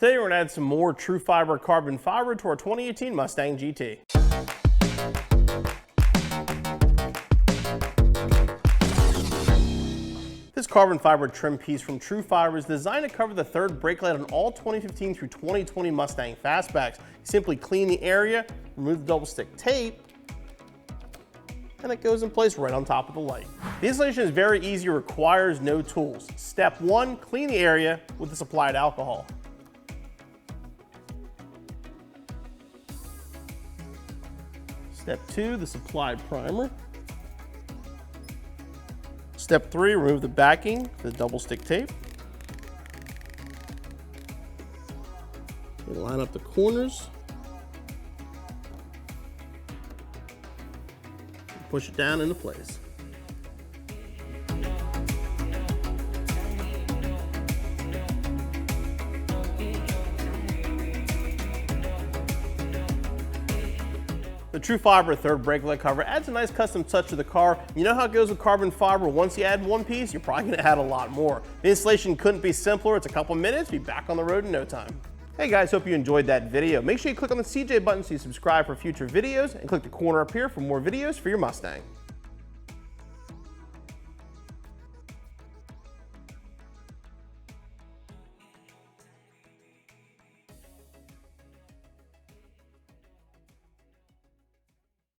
Today we're going to add some more Trufiber carbon fiber to our 2018 Mustang GT. This carbon fiber trim piece from Trufiber is designed to cover the third brake light on all 2015 through 2020 Mustang Fastbacks. You simply clean the area, remove the double stick tape, and it goes in place right on top of the light. The installation is very easy, requires no tools. Step 1, clean the area with the supplied alcohol. Step 2, the supplied primer. Step 3, remove the backing, the double stick tape. And line up the corners. And push it down into place. The Trufiber third brake light cover adds a nice custom touch to the car. You know how it goes with carbon fiber. Once you add one piece, you're probably going to add a lot more. The installation couldn't be simpler. It's a couple minutes. Be back on the road in no time. Hey guys, hope you enjoyed that video. Make sure you click on the CJ button so you subscribe for future videos, and click the corner up here for more videos for your Mustang.